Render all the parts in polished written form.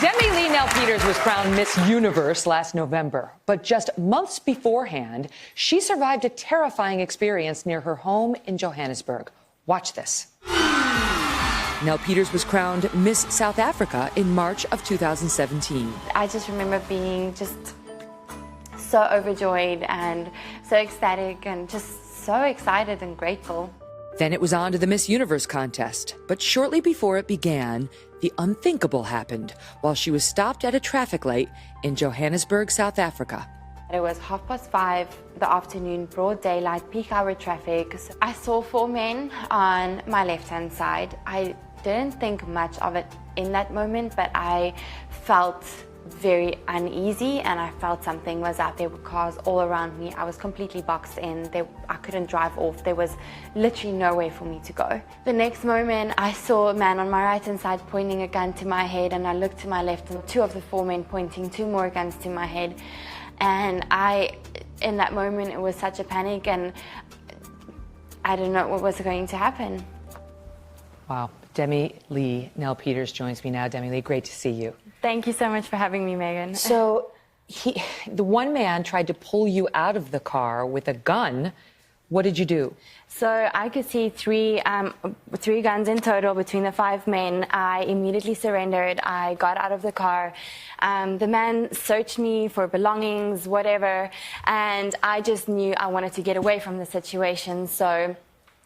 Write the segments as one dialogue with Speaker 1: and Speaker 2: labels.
Speaker 1: Demi-Leigh Nel-Peters was crowned Miss Universe last November, but just months beforehand, she survived a terrifying experience near her home in Johannesburg. Watch this. Nel-Peters was crowned Miss South Africa in March of 2017.
Speaker 2: I just remember being just so overjoyed and so ecstatic and just so excited and grateful.
Speaker 1: Then it was on to the Miss Universe contest. But shortly before it began, the unthinkable happened while she was stopped at a traffic light in Johannesburg, South Africa.
Speaker 2: It was 5:30 the afternoon, broad daylight, peak hour traffic. So I saw 4 men on my left-hand side. I didn't think much of it in that moment, but I felt very uneasy and I felt something was out. There were cars all around me. I was completely boxed in. I couldn't drive off. There was literally nowhere for me to go. The next moment I saw a man on my right hand side pointing a gun to my head, and I looked to my left and 2 of the 4 men pointing 2 more guns to my head. And in that moment it was such a panic and I didn't know what was going to happen.
Speaker 1: Wow. Demi-Leigh Nel-Peters joins me now. Demi-Leigh, great to see you.
Speaker 2: Thank you so much for having me, Megyn.
Speaker 1: So the one man tried to pull you out of the car with a gun. What did you do?
Speaker 2: So I could see three guns in total between the 5 men. I immediately surrendered. I got out of the car. The man searched me for belongings, whatever, and I just knew I wanted to get away from the situation. So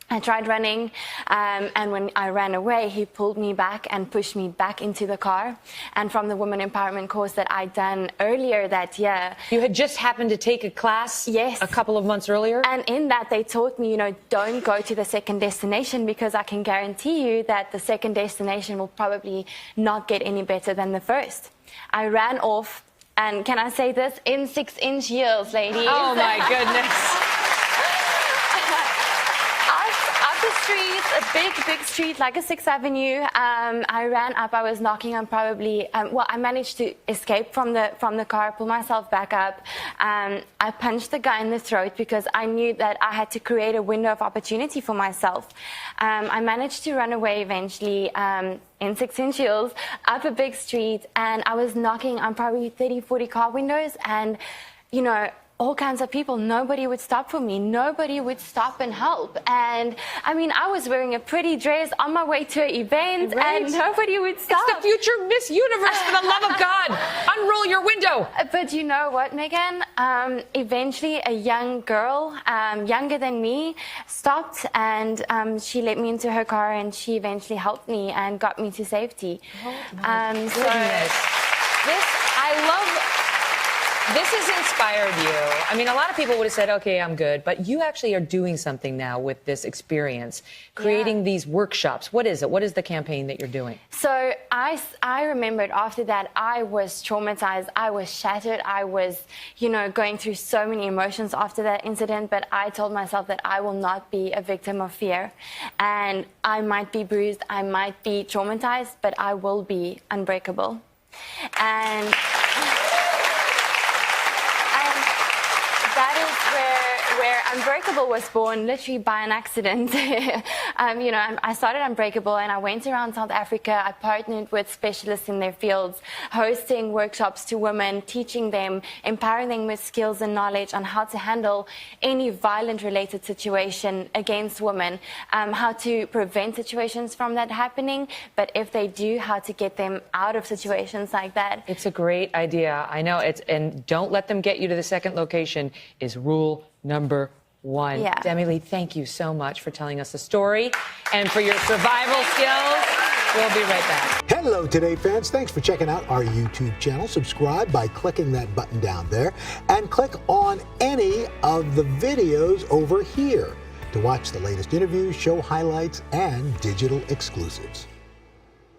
Speaker 2: I tried running, and when I ran away, he pulled me back and pushed me back into the car. And from the women empowerment course that I'd done earlier that year.
Speaker 1: You had just happened to take a class.
Speaker 2: Yes.
Speaker 1: A couple of months earlier?
Speaker 2: And in that, they taught me, don't go to the second destination, because I can guarantee you that the second destination will probably not get any better than the first. I ran off, and can I say this? In 6-inch heels, ladies.
Speaker 1: Oh, my goodness.
Speaker 2: Street, a big street like a 6th Avenue. I ran up. I was knocking on probably. I managed to escape from the car, pull myself back up. I punched the guy in the throat because I knew that I had to create a window of opportunity for myself. I managed to run away eventually in 6-inch heels up a big street, and I was knocking on probably 30, 40 car windows, and all kinds of people. Nobody would stop for me. Nobody would stop and help. And I mean, I was wearing a pretty dress on my way to an event, right, and nobody would stop.
Speaker 1: It's the future Miss Universe, for the love of God. Unroll your window.
Speaker 2: But you know what, Megyn? Eventually, a young girl, younger than me, stopped, and she let me into her car, and she eventually helped me and got me to safety.
Speaker 1: Oh, my goodness. This has inspired you. I mean, a lot of people would have said, okay, I'm good. But you actually are doing something now with this experience, creating these workshops. What is it? What is the campaign that you're doing?
Speaker 2: So I remembered after that, I was traumatized. I was shattered. I was, going through so many emotions after that incident. But I told myself that I will not be a victim of fear. And I might be bruised. I might be traumatized, but I will be unbreakable. And that is where Unbreakable was born, literally by an accident. I started Unbreakable and I went around South Africa. I partnered with specialists in their fields, hosting workshops to women, teaching them, empowering them with skills and knowledge on how to handle any violent-related situation against women, how to prevent situations from that happening, but if they do, how to get them out of situations like that.
Speaker 1: It's a great idea. I know and don't let them get you to the second location is rule number 1.
Speaker 2: Yeah.
Speaker 1: Demi-Leigh, thank you so much for telling us the story and for your survival skills. We'll be right back.
Speaker 3: Hello, Today fans. Thanks for checking out our YouTube channel. Subscribe by clicking that button down there and click on any of the videos over here to watch the latest interviews, show highlights, and digital exclusives.